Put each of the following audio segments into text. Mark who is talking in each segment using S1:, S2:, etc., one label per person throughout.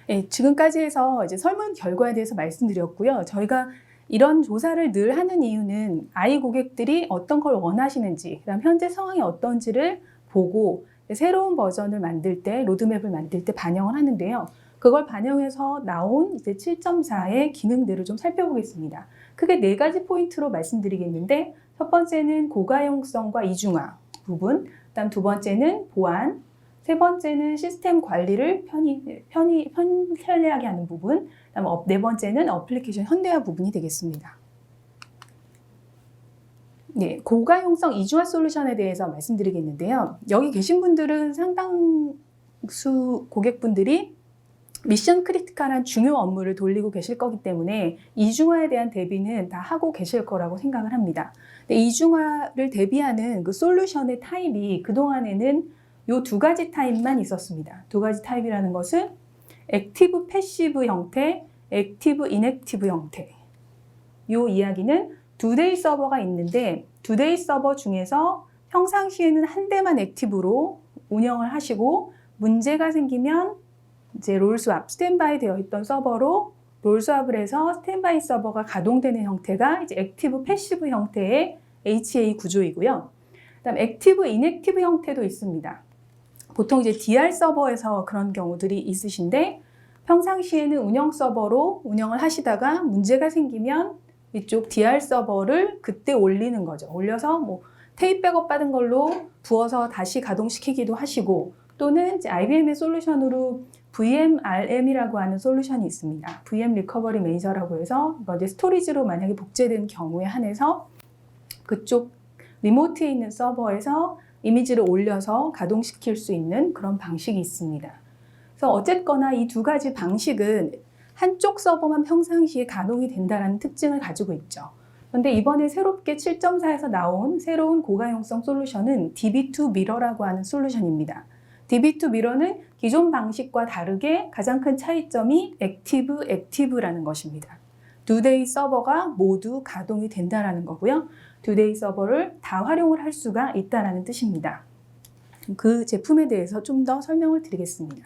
S1: 네, 지금까지 해서 이제 설문 결과에 대해서 말씀드렸고요. 저희가 이런 조사를 늘 하는 이유는 아이 고객들이 어떤 걸 원하시는지, 그다음 현재 상황이 어떤지를 보고 새로운 버전을 만들 때, 로드맵을 만들 때 반영을 하는데요. 그걸 반영해서 나온 이제 7.4의 기능들을 좀 살펴보겠습니다. 크게 4가지 포인트로 말씀드리겠는데, 첫 번째는 고가용성과 이중화 부분, 그다음 두 번째는 보안, 세 번째는 시스템 관리를 편리하게 하는 부분, 그다음 네 번째는 어플리케이션 현대화 부분이 되겠습니다. 네, 고가용성 이중화 솔루션에 대해서 말씀드리겠는데요. 여기 계신 분들은 상당수 고객분들이 미션 크리티컬한 중요 업무를 돌리고 계실 거기 때문에 이중화에 대한 대비는 다 하고 계실 거라고 생각을 합니다. 근데 이중화를 대비하는 그 솔루션의 타입이 그동안에는 이 2가지 타입만 있었습니다. 2가지 타입이라는 것은 액티브 패시브 형태, 액티브 인액티브 형태. 이 이야기는 2데이 서버가 있는데 2데이 서버 중에서 평상시에는 한 대만 액티브로 운영을 하시고 문제가 생기면 이제 롤스왑, 스탠바이 되어 있던 서버로 롤스왑을 해서 스탠바이 서버가 가동되는 형태가 이제 액티브 패시브 형태의 HA 구조이고요. 그다음 액티브 인액티브 형태도 있습니다. 보통 이제 DR 서버에서 그런 경우들이 있으신데 평상시에는 운영 서버로 운영을 하시다가 문제가 생기면 이쪽 DR 서버를 그때 올리는 거죠. 올려서 뭐 테이프 백업 받은 걸로 부어서 다시 가동시키기도 하시고 또는 이제 IBM의 솔루션으로 VMRM이라고 하는 솔루션이 있습니다. VM 리커버리 매니저라고 해서 이제 스토리지로 만약에 복제된 경우에 한해서 그쪽 리모트에 있는 서버에서 이미지를 올려서 가동시킬 수 있는 그런 방식이 있습니다. 그래서 어쨌거나 이 2가지 방식은 한쪽 서버만 평상시에 가동이 된다는 특징을 가지고 있죠. 그런데 이번에 새롭게 7.4에서 나온 새로운 고가용성 솔루션은 DB2 미러라고 하는 솔루션입니다. DB2 미러는 기존 방식과 다르게 가장 큰 차이점이 액티브라는 것입니다. 2데이 서버가 모두 가동이 된다는 거고요. 2데이 서버를 다 활용을 할 수가 있다는 뜻입니다. 그 제품에 대해서 좀 더 설명을 드리겠습니다.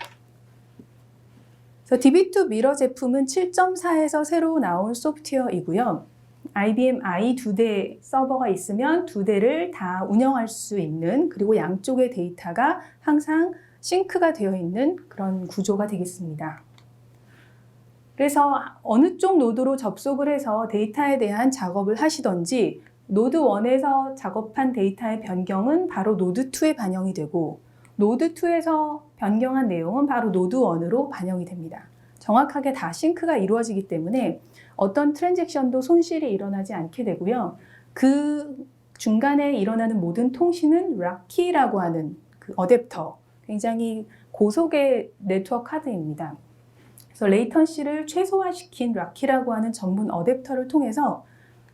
S1: 그래서 DB2 미러 제품은 7.4에서 새로 나온 소프트웨어이고요. IBM i 2대 서버가 있으면 2대를 다 운영할 수 있는, 그리고 양쪽의 데이터가 항상 싱크가 되어 있는 그런 구조가 되겠습니다. 그래서 어느 쪽 노드로 접속을 해서 데이터에 대한 작업을 하시던지 노드 1에서 작업한 데이터의 변경은 바로 노드 2에 반영이 되고 노드 2에서 변경한 내용은 바로 노드 1으로 반영이 됩니다. 정확하게 다 싱크가 이루어지기 때문에 어떤 트랜잭션도 손실이 일어나지 않게 되고요. 그 중간에 일어나는 모든 통신은 락키라고 하는 그 어댑터, 굉장히 고속의 네트워크 카드입니다. 그래서 레이턴시를 최소화시킨 락키라고 하는 전문 어댑터를 통해서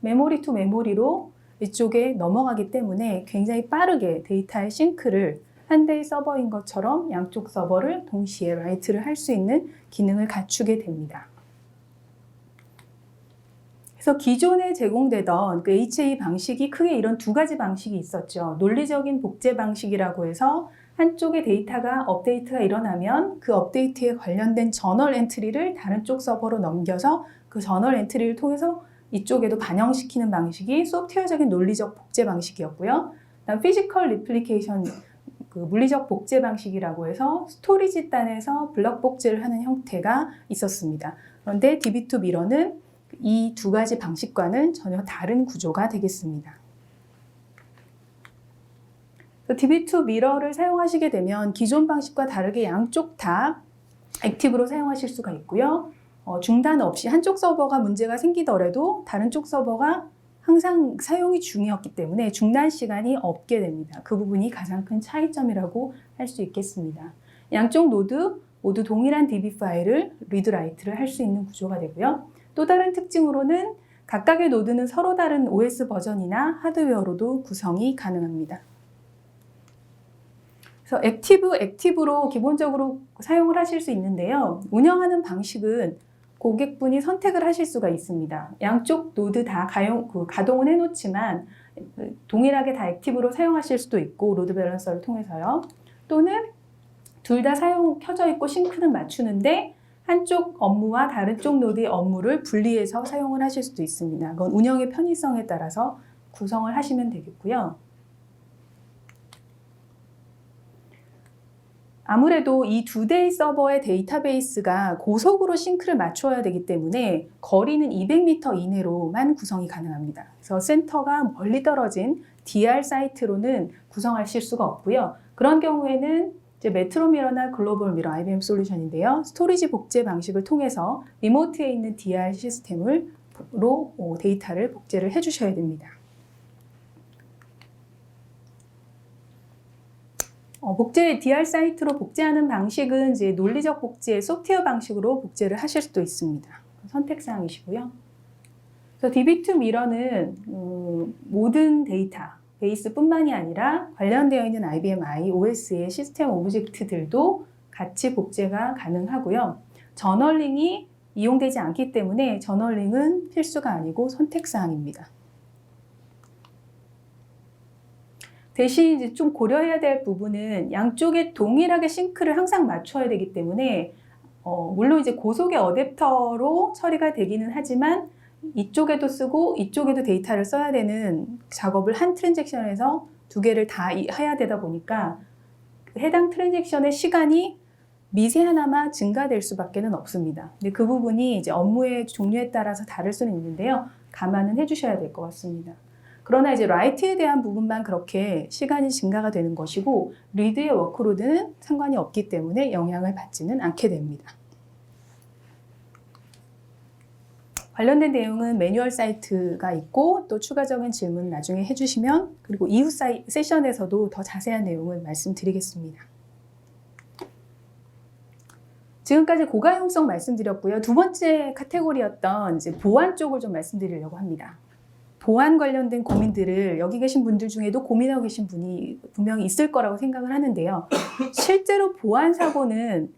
S1: 메모리 투 메모리로 이쪽에 넘어가기 때문에 굉장히 빠르게 데이터의 싱크를 한 대의 서버인 것처럼 양쪽 서버를 동시에 라이트를 할 수 있는 기능을 갖추게 됩니다. 그래서 기존에 제공되던 그 HA 방식이 크게 이런 2가지 방식이 있었죠. 논리적인 복제 방식이라고 해서 한쪽의 데이터가 업데이트가 일어나면 그 업데이트에 관련된 저널 엔트리를 다른 쪽 서버로 넘겨서 그 저널 엔트리를 통해서 이쪽에도 반영시키는 방식이 소프트웨어적인 논리적 복제 방식이었고요. 그다음 피지컬 리플리케이션, 그 물리적 복제 방식이라고 해서 스토리지 단에서 블럭 복제를 하는 형태가 있었습니다. 그런데 DB2 미러는 이 2가지 방식과는 전혀 다른 구조가 되겠습니다. DB2 미러를 사용하시게 되면 기존 방식과 다르게 양쪽 다 액티브로 사용하실 수가 있고요. 중단 없이 한쪽 서버가 문제가 생기더라도 다른 쪽 서버가 항상 사용이 중이었기 때문에 중단 시간이 없게 됩니다. 그 부분이 가장 큰 차이점이라고 할 수 있겠습니다. 양쪽 노드 모두 동일한 DB 파일을 리드 라이트를 할 수 있는 구조가 되고요. 또 다른 특징으로는 각각의 노드는 서로 다른 OS 버전이나 하드웨어로도 구성이 가능합니다. 그래서 액티브로 기본적으로 사용을 하실 수 있는데요. 운영하는 방식은 고객분이 선택을 하실 수가 있습니다. 양쪽 노드 다 가동은 해놓지만 동일하게 다 액티브로 사용하실 수도 있고 로드 밸런서를 통해서요. 또는 둘 다 켜져 있고 싱크는 맞추는데 한쪽 업무와 다른 쪽 노드의 업무를 분리해서 사용을 하실 수도 있습니다. 그건 운영의 편의성에 따라서 구성을 하시면 되겠고요. 아무래도 이 두 대의 서버의 데이터베이스가 고속으로 싱크를 맞춰야 되기 때문에 거리는 200m 이내로만 구성이 가능합니다. 그래서 센터가 멀리 떨어진 DR 사이트로는 구성하실 수가 없고요. 그런 경우에는 이제 메트로미러나 글로벌 미러 IBM 솔루션인데요. 스토리지 복제 방식을 통해서 리모트에 있는 DR 시스템으로 데이터를 복제를 해주셔야 됩니다. DR 사이트로 복제하는 방식은 이제 논리적 복제, 소프트웨어 방식으로 복제를 하실 수도 있습니다. 선택사항이시고요. 그래서 DB2 미러는 모든 데이터 베이스뿐만이 아니라 관련되어 있는 IBM i OS의 시스템 오브젝트들도 같이 복제가 가능하고요. 저널링이 이용되지 않기 때문에 저널링은 필수가 아니고 선택사항입니다. 대신 이제 좀 고려해야 될 부분은 양쪽에 동일하게 싱크를 항상 맞춰야 되기 때문에 물론 이제 고속의 어댑터로 처리가 되기는 하지만 이쪽에도 쓰고 이쪽에도 데이터를 써야 되는 작업을 한 트랜잭션에서 두 개를 다 해야 되다 보니까 해당 트랜잭션의 시간이 미세 하나마 증가될 수밖에 없습니다. 근데 그 부분이 이제 업무의 종류에 따라서 다를 수는 있는데요. 감안은 해주셔야 될 것 같습니다. 그러나 이제 라이트에 대한 부분만 그렇게 시간이 증가가 되는 것이고 리드의 워크로드는 상관이 없기 때문에 영향을 받지는 않게 됩니다. 관련된 내용은 매뉴얼 사이트가 있고 또 추가적인 질문 나중에 해주시면 그리고 이후 세션에서도 더 자세한 내용을 말씀드리겠습니다. 지금까지 고가용성 말씀드렸고요. 두 번째 카테고리였던 이제 보안 쪽을 좀 말씀드리려고 합니다. 보안 관련된 고민들을 여기 계신 분들 중에도 고민하고 계신 분이 분명히 있을 거라고 생각을 하는데요. 실제로 보안 사고는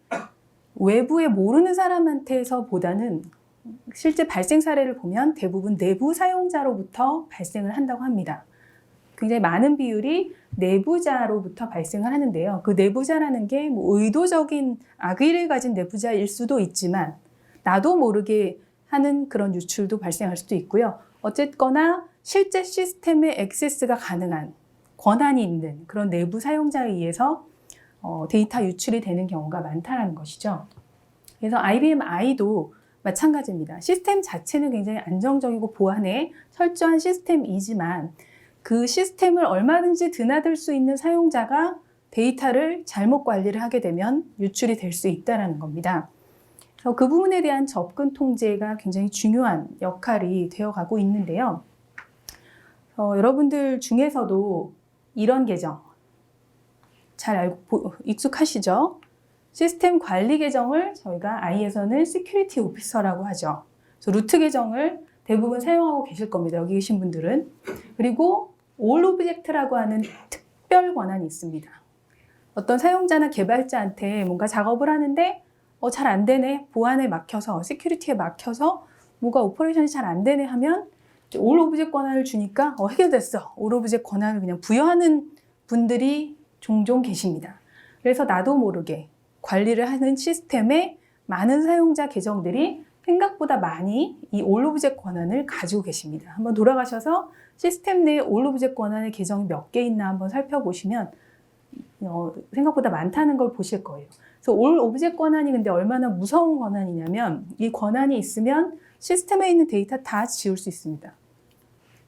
S1: 외부에 모르는 사람한테서보다는 실제 발생 사례를 보면 대부분 내부 사용자로부터 발생을 한다고 합니다. 굉장히 많은 비율이 내부자로부터 발생을 하는데요. 그 내부자라는 게 뭐 의도적인 악의를 가진 내부자일 수도 있지만 나도 모르게 하는 그런 유출도 발생할 수도 있고요. 어쨌거나 실제 시스템에 액세스가 가능한 권한이 있는 그런 내부 사용자에 의해서 데이터 유출이 되는 경우가 많다는 것이죠. 그래서 IBM i도 마찬가지입니다. 시스템 자체는 굉장히 안정적이고 보안에 철저한 시스템이지만 그 시스템을 얼마든지 드나들 수 있는 사용자가 데이터를 잘못 관리를 하게 되면 유출이 될 수 있다는 겁니다. 그 부분에 대한 접근 통제가 굉장히 중요한 역할이 되어가고 있는데요. 여러분들 중에서도 이런 계정 잘 알고 익숙하시죠? 시스템 관리 계정을 저희가 i에서는 시큐리티 오피서라고 하죠. 루트 계정을 대부분 사용하고 계실 겁니다. 여기 계신 분들은. 그리고 올 오브젝트라고 하는 특별 권한이 있습니다. 어떤 사용자나 개발자한테 뭔가 작업을 하는데 잘 안 되네, 보안에 막혀서, 시큐리티에 막혀서 뭐가 오퍼레이션이 잘 안 되네 하면 올 오브젝트 권한을 주니까 해결됐어. 올 오브젝트 권한을 그냥 부여하는 분들이 종종 계십니다. 그래서 나도 모르게 관리를 하는 시스템에 많은 사용자 계정들이 생각보다 많이 이 올 오브젝트 권한을 가지고 계십니다. 한번 돌아가셔서 시스템 내에 올 오브젝트 권한의 계정이 몇 개 있나 한번 살펴보시면 생각보다 많다는 걸 보실 거예요. 그래서 올 오브젝트 권한이 근데 얼마나 무서운 권한이냐면 이 권한이 있으면 시스템에 있는 데이터 다 지울 수 있습니다.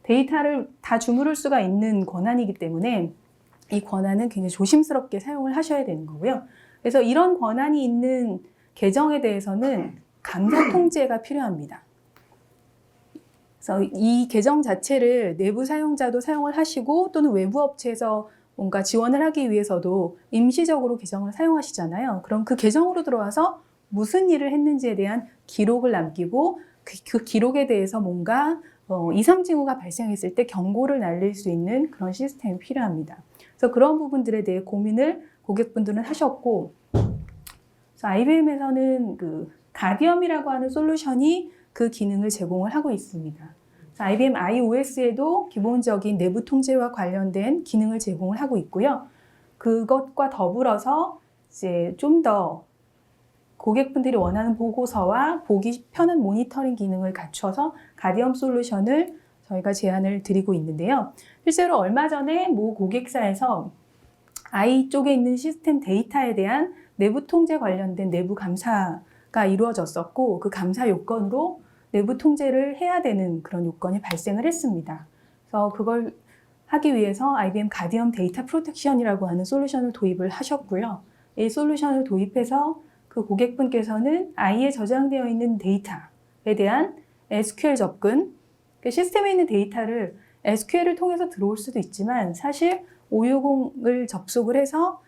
S1: 데이터를 다 주무를 수가 있는 권한이기 때문에 이 권한은 굉장히 조심스럽게 사용을 하셔야 되는 거고요. 그래서 이런 권한이 있는 계정에 대해서는 감사 통제가 필요합니다. 그래서 이 계정 자체를 내부 사용자도 사용을 하시고 또는 외부 업체에서 뭔가 지원을 하기 위해서도 임시적으로 계정을 사용하시잖아요. 그럼 그 계정으로 들어와서 무슨 일을 했는지에 대한 기록을 남기고 그 기록에 대해서 뭔가 이상 징후가 발생했을 때 경고를 날릴 수 있는 그런 시스템이 필요합니다. 그래서 그런 부분들에 대해 고민을 고객분들은 하셨고, 그래서 IBM에서는 그 가디엄이라고 하는 솔루션이 그 기능을 제공을 하고 있습니다. IBM iOS에도 기본적인 내부 통제와 관련된 기능을 제공을 하고 있고요. 그것과 더불어서 이제 좀 더 고객분들이 원하는 보고서와 보기 편한 모니터링 기능을 갖춰서 가디언 솔루션을 저희가 제안을 드리고 있는데요. 실제로 얼마 전에 모 고객사에서 I 쪽에 있는 시스템 데이터에 대한 내부 통제 관련된 내부 감사가 이루어졌었고, 그 감사 요건으로 내부 통제를 해야 되는 그런 요건이 발생을 했습니다. 그래서 그걸 하기 위해서 IBM 가디언 데이터 프로텍션이라고 하는 솔루션을 도입을 하셨고요. 이 솔루션을 도입해서 그 고객분께서는 I에 저장되어 있는 데이터에 대한 SQL 접근, 그 시스템에 있는 데이터를 SQL을 통해서 들어올 수도 있지만 사실 560을 접속을 해서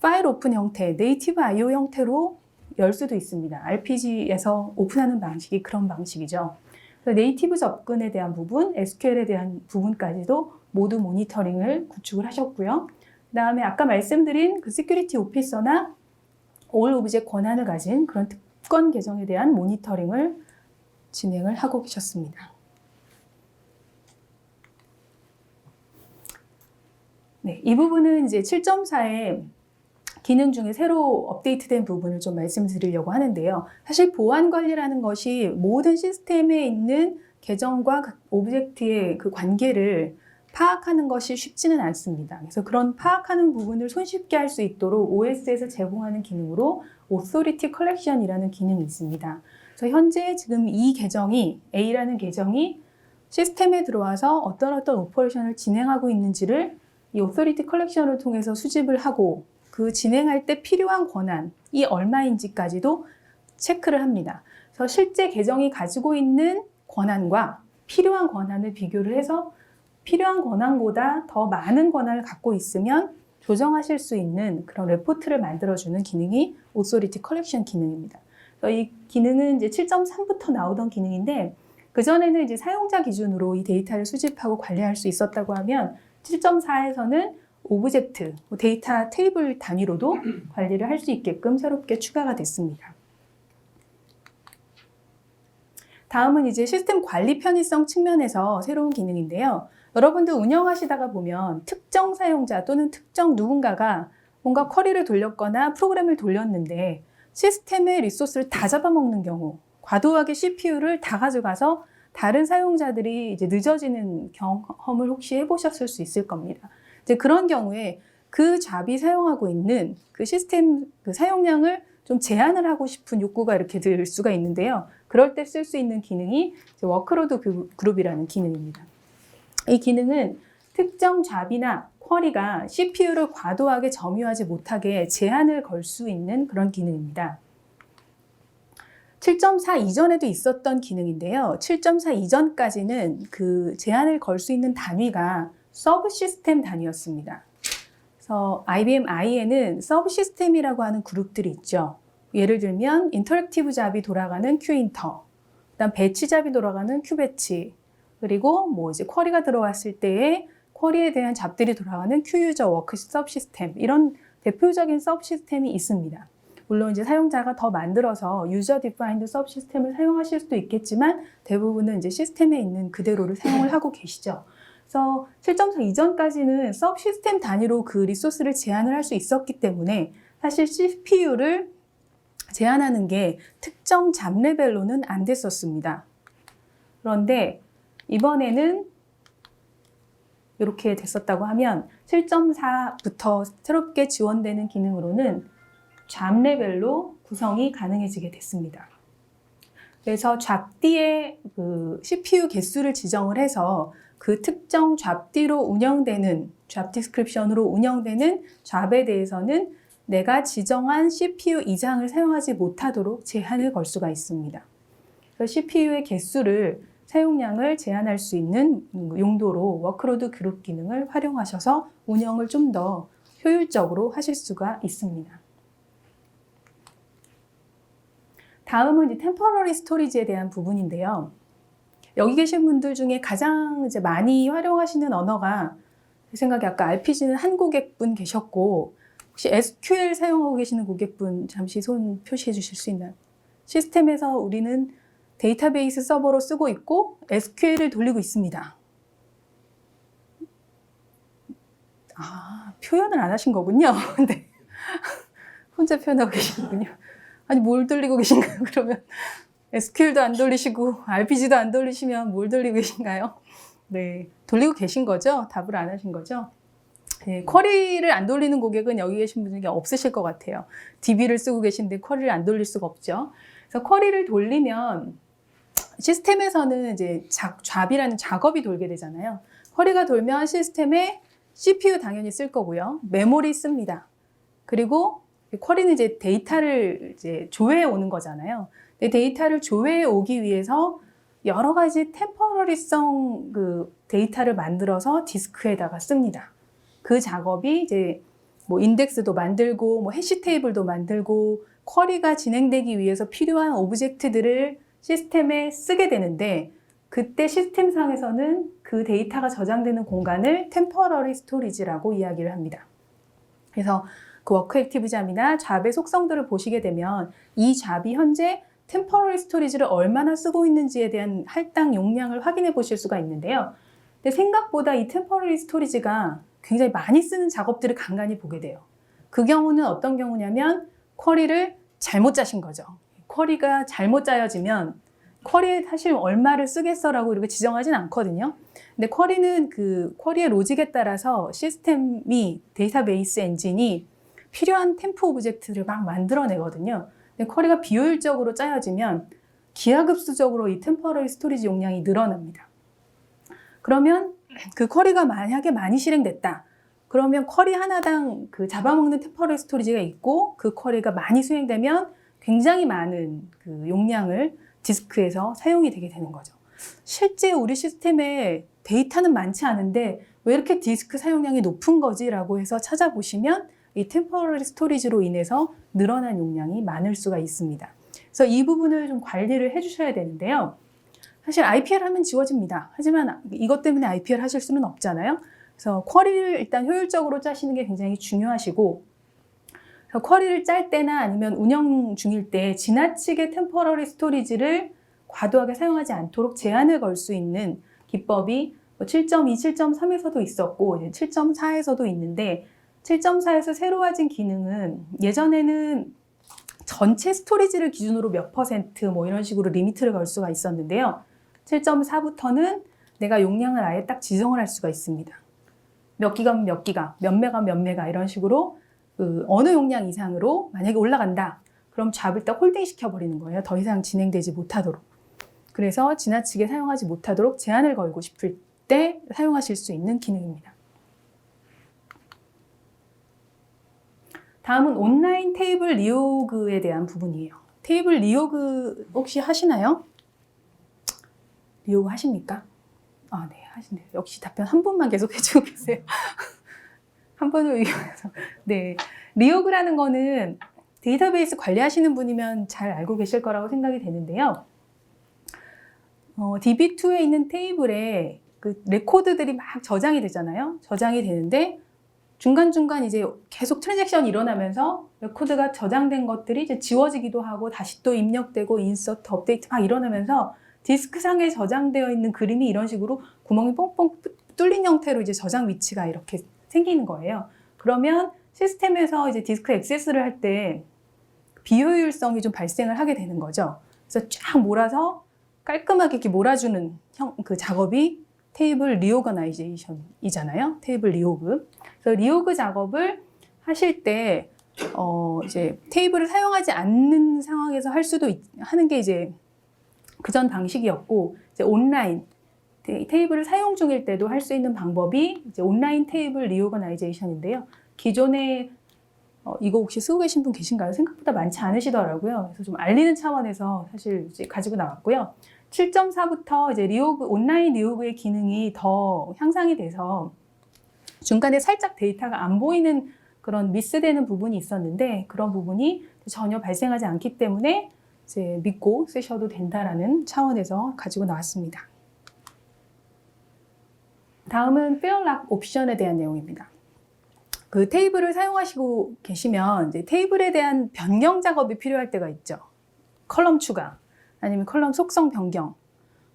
S1: 파일 오픈 형태, 네이티브 IO 형태로 열 수도 있습니다. RPG에서 오픈하는 방식이 그런 방식이죠. 네이티브 접근에 대한 부분, SQL에 대한 부분까지도 모두 모니터링을 구축을 하셨고요. 그 다음에 아까 말씀드린 그 시큐리티 오피서나 올 오브젝트 권한을 가진 그런 특권 계정에 대한 모니터링을 진행을 하고 계셨습니다. 네, 이 부분은 이제 7.4의 기능 중에 새로 업데이트된 부분을 좀 말씀드리려고 하는데요. 사실 보안 관리라는 것이 모든 시스템에 있는 계정과 오브젝트의 그 관계를 파악하는 것이 쉽지는 않습니다. 그래서 그런 파악하는 부분을 손쉽게 할 수 있도록 OS에서 제공하는 기능으로 Authority Collection이라는 기능이 있습니다. 그래서 현재 지금 이 계정이, A라는 계정이 시스템에 들어와서 어떤 오퍼레이션을 진행하고 있는지를 이 Authority Collection을 통해서 수집을 하고 그 진행할 때 필요한 권한이 얼마인지까지도 체크를 합니다. 그래서 실제 계정이 가지고 있는 권한과 필요한 권한을 비교를 해서 필요한 권한보다 더 많은 권한을 갖고 있으면 조정하실 수 있는 그런 레포트를 만들어주는 기능이 Authority Collection 기능입니다. 이 기능은 이제 7.3부터 나오던 기능인데 그전에는 이제 사용자 기준으로 이 데이터를 수집하고 관리할 수 있었다고 하면 7.4에서는 오브젝트, 데이터 테이블 단위로도 관리를 할 수 있게끔 새롭게 추가가 됐습니다. 다음은 이제 시스템 관리 편의성 측면에서 새로운 기능인데요. 여러분들 운영하시다가 보면 특정 사용자 또는 특정 누군가가 뭔가 쿼리를 돌렸거나 프로그램을 돌렸는데 시스템의 리소스를 다 잡아먹는 경우, 과도하게 CPU를 다 가져가서 다른 사용자들이 이제 늦어지는 경험을 혹시 해보셨을 수 있을 겁니다. 이제 그런 경우에 그 잡이 사용하고 있는 그 시스템 그 사용량을 좀 제한을 하고 싶은 욕구가 이렇게 들 수가 있는데요. 그럴 때 쓸 수 있는 기능이 워크로드 그룹이라는 기능입니다. 이 기능은 특정 잡이나 쿼리가 CPU를 과도하게 점유하지 못하게 제한을 걸 수 있는 그런 기능입니다. 7.4 이전에도 있었던 기능인데요. 7.4 이전까지는 그 제한을 걸 수 있는 단위가 서브 시스템 단위였습니다. 그래서 IBM I에는 서브 시스템이라고 하는 그룹들이 있죠. 예를 들면 인터랙티브 잡이 돌아가는 Q인터, 그다음 배치 잡이 돌아가는 Q배치, 그리고 뭐 이제 쿼리가 들어왔을 때에 쿼리에 대한 잡들이 돌아가는 Q유저 워크 서브 시스템, 이런 대표적인 서브 시스템이 있습니다. 물론 이제 사용자가 더 만들어서 유저 디파인드 서브 시스템을 사용하실 수도 있겠지만 대부분은 이제 시스템에 있는 그대로를 사용을 하고 계시죠. 그래서 7.4 이전까지는 서브 시스템 단위로 그 리소스를 제한을 할 수 있었기 때문에 사실 CPU를 제한하는 게 특정 잡 레벨로는 안 됐었습니다. 그런데 이번에는 이렇게 됐었다고 하면 7.4부터 새롭게 지원되는 기능으로는 잡 레벨로 구성이 가능해지게 됐습니다. 그래서 잡디의 그 CPU 개수를 지정을 해서 그 특정 잡디로 운영되는 잡 디스크립션으로 운영되는 잡에 대해서는 내가 지정한 CPU 이상을 사용하지 못하도록 제한을 걸 수가 있습니다. 그래서 CPU의 개수를 사용량을 제한할 수 있는 용도로 워크로드 그룹 기능을 활용하셔서 운영을 좀 더 효율적으로 하실 수가 있습니다. 다음은 이제 템퍼러리 스토리지에 대한 부분인데요. 여기 계신 분들 중에 가장 이제 많이 활용하시는 언어가 제 생각에 아까 RPG는 한 고객분 계셨고 혹시 SQL 사용하고 계시는 고객분 잠시 손 표시해 주실 수 있나요? 시스템에서 우리는 데이터베이스 서버로 쓰고 있고 SQL을 돌리고 있습니다. 아, 표현을 안 하신 거군요. 네. 혼자 표현하고 계시는군요. 아니 뭘 돌리고 계신가요? 그러면 SQL도 안 돌리시고 RPG도 안 돌리시면 뭘 돌리고 계신가요? 네, 돌리고 계신 거죠? 답을 안 하신 거죠? 네, 쿼리를 안 돌리는 고객은 여기 계신 분 중에 없으실 것 같아요. DB를 쓰고 계신데 쿼리를 안 돌릴 수가 없죠. 그래서 쿼리를 돌리면 시스템에서는 이제 잡이라는 작업이 돌게 되잖아요. 쿼리가 돌면 시스템에 CPU 당연히 쓸 거고요. 메모리 씁니다. 그리고 쿼리는 이제 데이터를 이제 조회해 오는 거잖아요. 데이터를 조회해 오기 위해서 여러 가지 템퍼러리성 그 데이터를 만들어서 디스크에다가 씁니다. 그 작업이 이제 뭐 인덱스도 만들고 뭐 해시 테이블도 만들고 쿼리가 진행되기 위해서 필요한 오브젝트들을 시스템에 쓰게 되는데 그때 시스템상에서는 그 데이터가 저장되는 공간을 템퍼러리 스토리지라고 이야기를 합니다. 그래서 그 워크 액티브 잡이나 잡의 속성들을 보시게 되면 이 잡이 현재 템퍼러리 스토리지를 얼마나 쓰고 있는지에 대한 할당 용량을 확인해 보실 수가 있는데요. 근데 생각보다 이 템퍼러리 스토리지가 굉장히 많이 쓰는 작업들을 간간히 보게 돼요. 그 경우는 어떤 경우냐면 쿼리를 잘못 짜신 거죠. 쿼리가 잘못 짜여지면 쿼리에 사실 얼마를 쓰겠어라고 이렇게 지정하진 않거든요. 근데 쿼리는 그 쿼리의 로직에 따라서 시스템이 데이터베이스 엔진이 필요한 템프 오브젝트를 막 만들어내거든요. 근데 쿼리가 비효율적으로 짜여지면 기하급수적으로 이 템퍼러리 스토리지 용량이 늘어납니다. 그러면 그 쿼리가 만약에 많이 실행됐다. 그러면 쿼리 하나당 그 잡아먹는 템퍼러리 스토리지가 있고 그 쿼리가 많이 수행되면 굉장히 많은 그 용량을 디스크에서 사용이 되게 되는 거죠. 실제 우리 시스템에 데이터는 많지 않은데 왜 이렇게 디스크 사용량이 높은 거지? 라고 해서 찾아보시면 이 템퍼러리 스토리지로 인해서 늘어난 용량이 많을 수가 있습니다. 그래서 이 부분을 좀 관리를 해주셔야 되는데요. 사실 IPL 하면 지워집니다. 하지만 이것 때문에 IPL 하실 수는 없잖아요. 그래서 쿼리를 일단 효율적으로 짜시는 게 굉장히 중요하시고 그래서 쿼리를 짤 때나 아니면 운영 중일 때 지나치게 템퍼러리 스토리지를 과도하게 사용하지 않도록 제한을 걸 수 있는 기법이 7.2, 7.3에서도 있었고 7.4에서도 있는데 7.4에서 새로워진 기능은 예전에는 전체 스토리지를 기준으로 몇 퍼센트 뭐 이런 식으로 리미트를 걸 수가 있었는데요. 7.4부터는 내가 용량을 아예 딱 지정을 할 수가 있습니다. 몇 기가면 몇 기가, 몇 메가 몇 메가 이런 식으로 그 어느 용량 이상으로 만약에 올라간다. 그럼 잡을 딱 홀딩 시켜버리는 거예요. 더 이상 진행되지 못하도록. 그래서 지나치게 사용하지 못하도록 제한을 걸고 싶을 때 사용하실 수 있는 기능입니다. 다음은 온라인 테이블 리오그에 대한 부분이에요. 테이블 리오그 혹시 하시나요? 리오그 하십니까? 아, 네, 하시네요. 역시 답변 한 번만 계속 해주고 계세요. 한 번을 이용해서. 네. 리오그라는 거는 데이터베이스 관리하시는 분이면 잘 알고 계실 거라고 생각이 되는데요. DB2에 있는 테이블에 그 레코드들이 막 저장이 되잖아요. 저장이 되는데 중간중간 이제 계속 트랜잭션이 일어나면서 레코드가 저장된 것들이 이제 지워지기도 하고 다시 또 입력되고 인서트, 업데이트 막 일어나면서 디스크상에 저장되어 있는 그림이 이런 식으로 구멍이 뻥뻥 뚫린 형태로 이제 저장 위치가 이렇게 생기는 거예요. 그러면 시스템에서 이제 디스크 액세스를 할 때 비효율성이 좀 발생을 하게 되는 거죠. 그래서 쫙 몰아서 깔끔하게 이렇게 몰아주는 그 작업이 테이블 리오거나이제이션이잖아요. 테이블 리오그. 그래서 리오그 작업을 하실 때 이제 테이블을 사용하지 않는 상황에서 하는 게 이제 그전 방식이었고 이제 온라인 테이블을 사용 중일 때도 할 수 있는 방법이 이제 온라인 테이블 리오거나이제이션인데요. 기존에 이거 혹시 쓰고 계신 분 계신가요? 생각보다 많지 않으시더라고요. 그래서 좀 알리는 차원에서 사실 이제 가지고 나왔고요. 7.4부터 이제 온라인 리오그의 기능이 더 향상이 돼서 중간에 살짝 데이터가 안 보이는 그런 미스되는 부분이 있었는데 그런 부분이 전혀 발생하지 않기 때문에 이제 믿고 쓰셔도 된다라는 차원에서 가지고 나왔습니다. 다음은 페어락 옵션에 대한 내용입니다. 그 테이블을 사용하시고 계시면 이제 테이블에 대한 변경 작업이 필요할 때가 있죠. 컬럼 추가, 아니면 컬럼 속성 변경,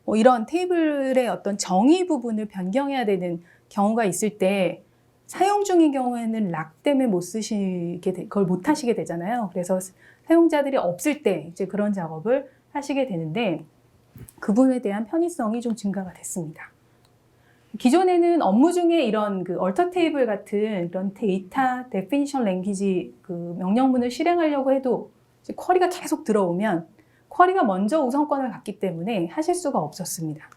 S1: 뭐 이런 테이블의 어떤 정의 부분을 변경해야 되는 경우가 있을 때 사용 중인 경우에는 락 때문에 그걸 못 하시게 되잖아요. 그래서 사용자들이 없을 때 이제 그런 작업을 하시게 되는데 그 부분에 대한 편의성이 좀 증가가 됐습니다. 기존에는 업무 중에 이런 그 얼터 테이블 같은 이런 데이터 데피니션 랭귀지 그 명령문을 실행하려고 해도 이제 쿼리가 계속 들어오면 쿼리가 먼저 우선권을 갖기 때문에 하실 수가 없었습니다.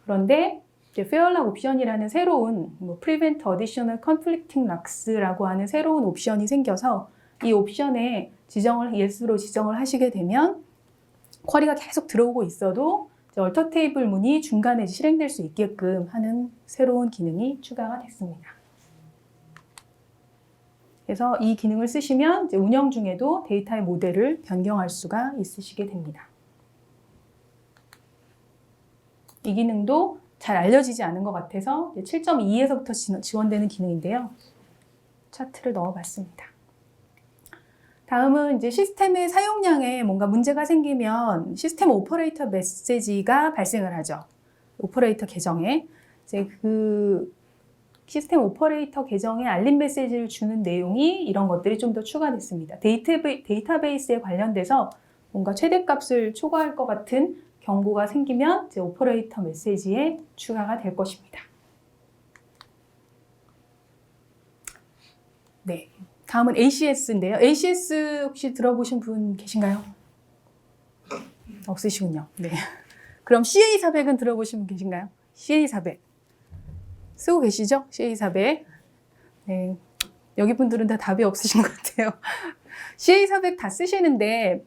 S1: 그런데 이제 페어락 옵션이라는 새로운 Prevent Additional Conflicting Locks라고 하는 새로운 옵션이 생겨서 이 옵션에 yes로 지정을 하시게 되면 쿼리가 계속 들어오고 있어도 얼터 테이블 문이 중간에 실행될 수 있게끔 하는 새로운 기능이 추가가 됐습니다. 그래서 이 기능을 쓰시면 이제 운영 중에도 데이터의 모델을 변경할 수가 있으시게 됩니다. 이 기능도 잘 알려지지 않은 것 같아서 7.2에서부터 지원되는 기능인데요. 차트를 넣어봤습니다. 다음은 이제 시스템의 사용량에 뭔가 문제가 생기면 시스템 오퍼레이터 메시지가 발생을 하죠. 오퍼레이터 계정에 이제 그 시스템 오퍼레이터 계정에 알림 메시지를 주는 내용이 이런 것들이 좀 더 추가됐습니다. 데이터베이스에 관련돼서 뭔가 최대값을 초과할 것 같은 경고가 생기면 이제 오퍼레이터 메시지에 추가가 될 것입니다. 네. 다음은 ACS인데요. ACS 혹시 들어보신 분 계신가요? 없으시군요. 네. 그럼 CA400은 들어보신 분 계신가요? CA400. 쓰고 계시죠? CA400. 네. 여기 분들은 다 답이 없으신 것 같아요. CA400 다 쓰시는데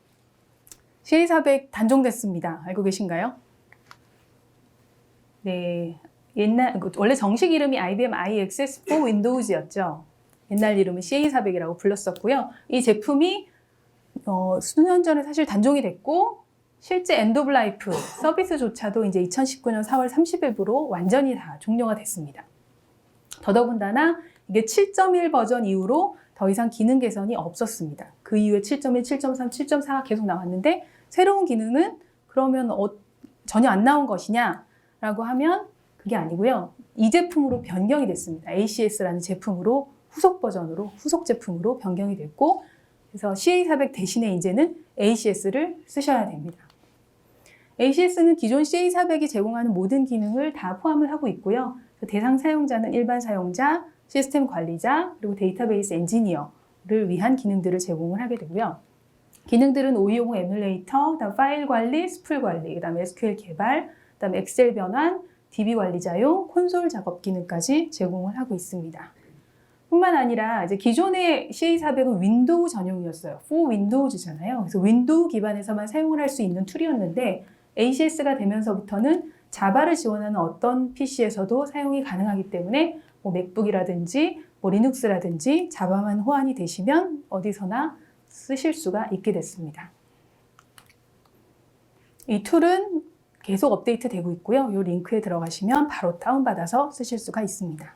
S1: CA400 단종됐습니다. 알고 계신가요? 네. 원래 정식 이름이 IBM iAccess4 Windows였죠. 옛날 이름은 CA400이라고 불렀었고요. 이 제품이 수년 전에 사실 단종이 됐고 실제 엔드 오브 라이프 서비스조차도 이제 2019년 4월 30일부로 완전히 다 종료가 됐습니다. 더더군다나 이게 7.1 버전 이후로 더 이상 기능 개선이 없었습니다. 그 이후에 7.1, 7.3, 7.4가 계속 나왔는데 새로운 기능은 그러면 전혀 안 나온 것이냐라고 하면 그게 아니고요. 이 제품으로 변경이 됐습니다. ACS라는 제품으로 후속 버전으로, 후속 제품으로 변경이 됐고 그래서 CA400 대신에 이제는 ACS를 쓰셔야 됩니다. ACS는 기존 CA400이 제공하는 모든 기능을 다 포함을 하고 있고요. 대상 사용자는 일반 사용자, 시스템 관리자, 그리고 데이터베이스 엔지니어를 위한 기능들을 제공을 하게 되고요. 기능들은 OE50 에뮬레이터, 그다음 파일 관리, 스풀 관리, 그다음에 SQL 개발, 그다음에 엑셀 변환, DB 관리자용, 콘솔 작업 기능까지 제공을 하고 있습니다. 뿐만 아니라 이제 기존의 CA400은 윈도우 전용이었어요. For Windows잖아요. 그래서 윈도우 기반에서만 사용을 할 수 있는 툴이었는데 ACS가 되면서부터는 자바를 지원하는 어떤 PC에서도 사용이 가능하기 때문에 맥북이라든지 리눅스라든지 자바만 호환이 되시면 어디서나 쓰실 수가 있게 됐습니다. 이 툴은 계속 업데이트 되고 있고요. 이 링크에 들어가시면 바로 다운받아서 쓰실 수가 있습니다.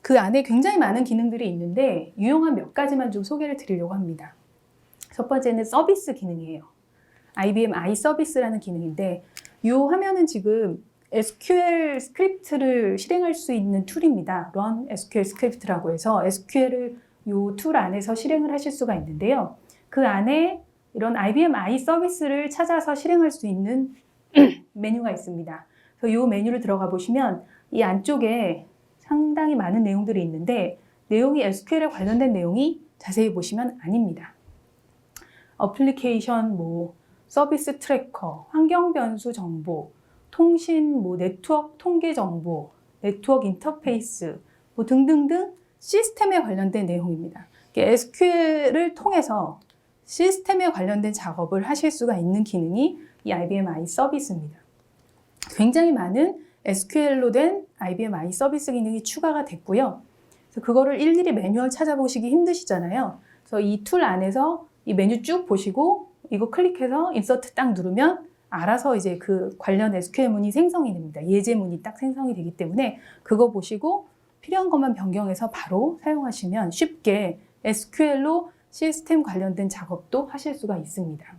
S1: 그 안에 굉장히 많은 기능들이 있는데 유용한 몇 가지만 좀 소개를 드리려고 합니다. 첫 번째는 서비스 기능이에요. IBM iService라는 기능인데 이 화면은 지금 SQL 스크립트를 실행할 수 있는 툴입니다. Run SQL 스크립트라고 해서 SQL을 이 툴 안에서 실행을 하실 수가 있는데요. 그 안에 이런 IBM iService를 찾아서 실행할 수 있는 메뉴가 있습니다. 그래서 이 메뉴를 들어가 보시면 이 안쪽에 상당히 많은 내용들이 있는데 내용이 SQL에 관련된 내용이 자세히 보시면 아닙니다. 어플리케이션, 서비스 트래커, 환경 변수 정보, 통신, 네트워크 통계 정보, 네트워크 인터페이스 등등등 시스템에 관련된 내용입니다. SQL을 통해서 시스템에 관련된 작업을 하실 수가 있는 기능이 이 IBM iService입니다. 굉장히 많은 SQL로 된 IBM iService 기능이 추가가 됐고요. 그래서 그거를 일일이 매뉴얼 찾아보시기 힘드시잖아요. 그래서 이 툴 안에서 이 메뉴 쭉 보시고 이거 클릭해서 인서트 딱 누르면 알아서 이제 그 관련 SQL 문이 생성이 됩니다. 예제문이 딱 생성이 되기 때문에 그거 보시고 필요한 것만 변경해서 바로 사용하시면 쉽게 SQL로 시스템 관련된 작업도 하실 수가 있습니다.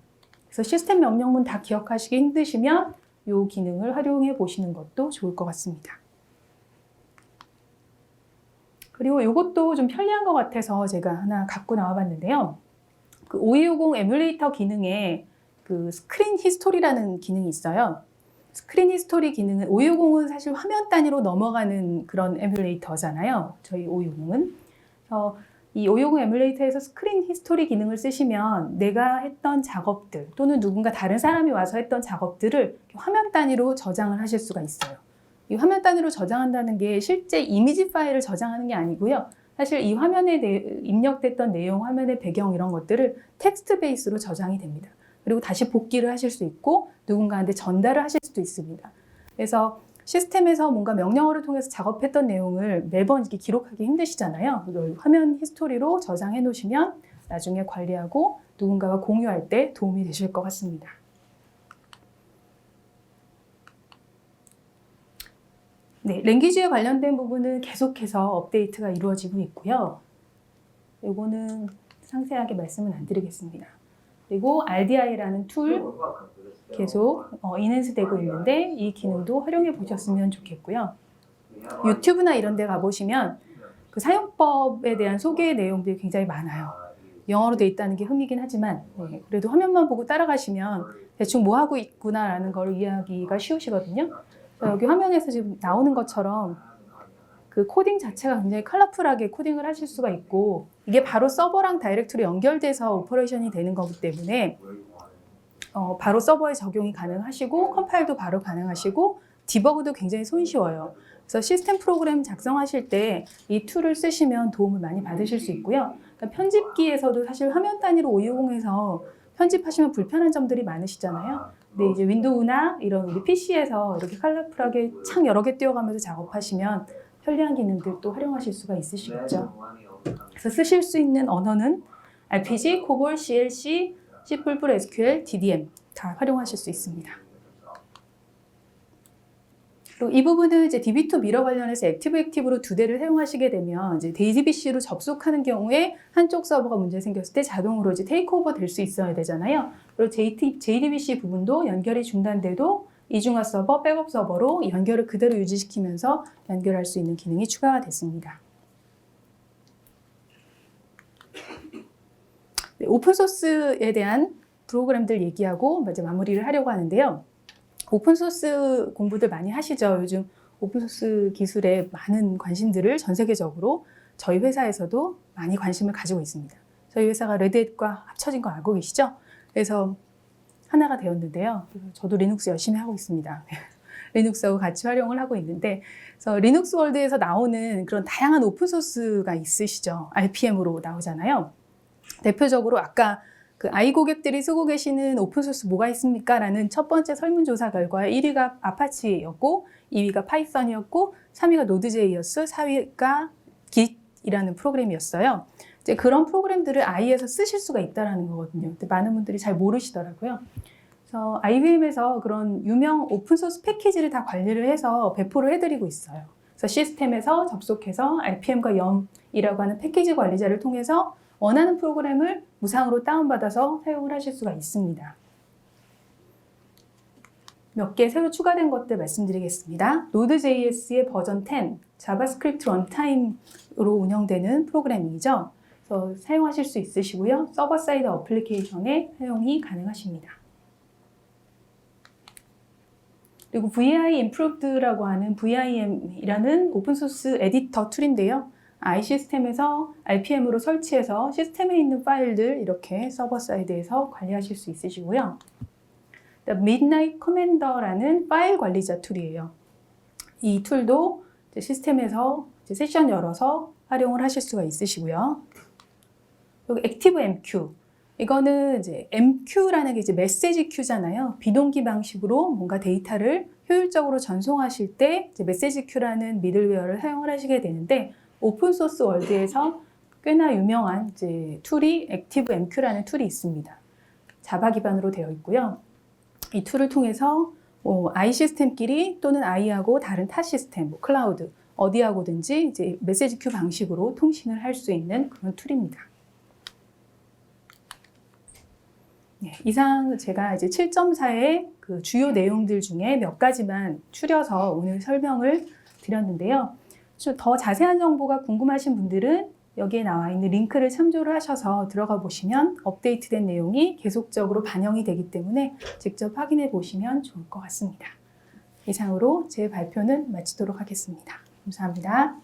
S1: 그래서 시스템 명령문 다 기억하시기 힘드시면 이 기능을 활용해 보시는 것도 좋을 것 같습니다. 그리고 이것도 좀 편리한 것 같아서 제가 하나 갖고 나와봤는데요. 그 5250 에뮬레이터 기능에 그 스크린 히스토리라는 기능이 있어요. 스크린 히스토리 기능은 5250은 사실 화면 단위로 넘어가는 그런 에뮬레이터잖아요. 저희 5250은. 그래서 이 5250 에뮬레이터에서 스크린 히스토리 기능을 쓰시면 내가 했던 작업들 또는 누군가 다른 사람이 와서 했던 작업들을 화면 단위로 저장을 하실 수가 있어요. 이 화면 단위로 저장한다는 게 실제 이미지 파일을 저장하는 게 아니고요. 사실 이 화면에 입력됐던 내용, 화면의 배경 이런 것들을 텍스트 베이스로 저장이 됩니다. 그리고 다시 복기를 하실 수 있고 누군가한테 전달을 하실 수도 있습니다. 그래서 시스템에서 뭔가 명령어를 통해서 작업했던 내용을 매번 이렇게 기록하기 힘드시잖아요. 이걸 화면 히스토리로 저장해 놓으시면 나중에 관리하고 누군가와 공유할 때 도움이 되실 것 같습니다. 네, 랭귀지에 관련된 부분은 계속해서 업데이트가 이루어지고 있고요. 이거는 상세하게 말씀은 안 드리겠습니다. 그리고 RDI라는 툴 계속 인핸스 되고 있는데 이 기능도 활용해 보셨으면 좋겠고요. 유튜브나 이런 데 가보시면 그 사용법에 대한 소개 내용들이 굉장히 많아요. 영어로 돼 있다는 게 흠이긴 하지만 그래도 화면만 보고 따라가시면 대충 뭐 하고 있구나라는 걸 이해하기가 쉬우시거든요. 여기 화면에서 지금 나오는 것처럼 그 코딩 자체가 굉장히 컬러풀하게 코딩을 하실 수가 있고 이게 바로 서버랑 다이렉트로 연결돼서 오퍼레이션이 되는 거기 때문에 바로 서버에 적용이 가능하시고 컴파일도 바로 가능하시고 디버그도 굉장히 손쉬워요. 그래서 시스템 프로그램 작성하실 때 이 툴을 쓰시면 도움을 많이 받으실 수 있고요. 그러니까 편집기에서도 사실 화면 단위로 520에서 편집하시면 불편한 점들이 많으시잖아요. 근데 이제 윈도우나 이런 우리 PC에서 이렇게 컬러풀하게 창 여러 개 띄워가면서 작업하시면 편리한 기능들도 활용하실 수가 있으시겠죠. 그래서 쓰실 수 있는 언어는 RPG, COBOL, CLC, C++, SQL, DDM 다 활용하실 수 있습니다. 그리고 이 부분은 이제 DB2 미러 관련해서 액티브로 두 대를 사용하시게 되면 이제 DBC로 접속하는 경우에 한쪽 서버가 문제 생겼을 때 자동으로 이제 테이크오버 될 수 있어야 되잖아요. 그리고 JDBC 부분도 연결이 중단돼도 이중화 서버, 백업 서버로 연결을 그대로 유지시키면서 연결할 수 있는 기능이 추가가 됐습니다. 네, 오픈소스에 대한 프로그램들 얘기하고 이제 마무리를 하려고 하는데요. 오픈소스 공부들 많이 하시죠. 요즘 오픈소스 기술에 많은 관심들을 전 세계적으로 저희 회사에서도 많이 관심을 가지고 있습니다. 저희 회사가 레드햇과 합쳐진 거 알고 계시죠? 그래서 하나가 되었는데요. 저도 리눅스 열심히 하고 있습니다. 리눅스하고 같이 활용을 하고 있는데 그래서 리눅스 월드에서 나오는 그런 다양한 오픈소스가 있으시죠. RPM으로 나오잖아요. 대표적으로 아까 그 아이 고객들이 쓰고 계시는 오픈소스 뭐가 있습니까? 라는 첫 번째 설문조사 결과 1위가 아파치였고 2위가 파이썬이었고 3위가 노드J였어 4위가 Git이라는 프로그램이었어요. 이제 그런 프로그램들을 아이에서 쓰실 수가 있다는 거거든요. 근데 많은 분들이 잘 모르시더라고요. 그래서 IBM에서 그런 유명 오픈소스 패키지를 다 관리를 해서 배포를 해드리고 있어요. 그래서 시스템에서 접속해서 RPM과 염이라고 하는 패키지 관리자를 통해서 원하는 프로그램을 무상으로 다운받아서 사용을 하실 수가 있습니다. 몇 개 새로 추가된 것들 말씀드리겠습니다. Node.js의 버전 10, 자바스크립트 런타임으로 운영되는 프로그래밍이죠. 그래서 사용하실 수 있으시고요. 서버 사이드 어플리케이션에 사용이 가능하십니다. 그리고 VI Improved라고 하는 VIM이라는 오픈소스 에디터 툴인데요. i시스템에서 RPM으로 설치해서 시스템에 있는 파일들 이렇게 서버 사이드에서 관리하실 수 있으시고요. Midnight Commander라는 파일 관리자 툴이에요. 이 툴도 시스템에서 세션 열어서 활용을 하실 수가 있으시고요. 그리고 ActiveMQ. 이거는 이제 MQ라는 게 이제 메시지 큐잖아요. 비동기 방식으로 뭔가 데이터를 효율적으로 전송하실 때 이제 메시지 큐라는 미들웨어를 사용을 하시게 되는데 오픈소스 월드에서 꽤나 유명한 이제 툴이 ActiveMQ라는 툴이 있습니다. 자바 기반으로 되어 있고요. 이 툴을 통해서 i 시스템끼리 또는 i하고 다른 타 시스템, 클라우드 어디하고든지 이제 메시지 큐 방식으로 통신을 할 수 있는 그런 툴입니다. 네, 이상 제가 이제 7.4의 그 주요 내용들 중에 몇 가지만 추려서 오늘 설명을 드렸는데요. 더 자세한 정보가 궁금하신 분들은 여기에 나와 있는 링크를 참조를 하셔서 들어가 보시면 업데이트된 내용이 계속적으로 반영이 되기 때문에 직접 확인해 보시면 좋을 것 같습니다. 이상으로 제 발표는 마치도록 하겠습니다. 감사합니다.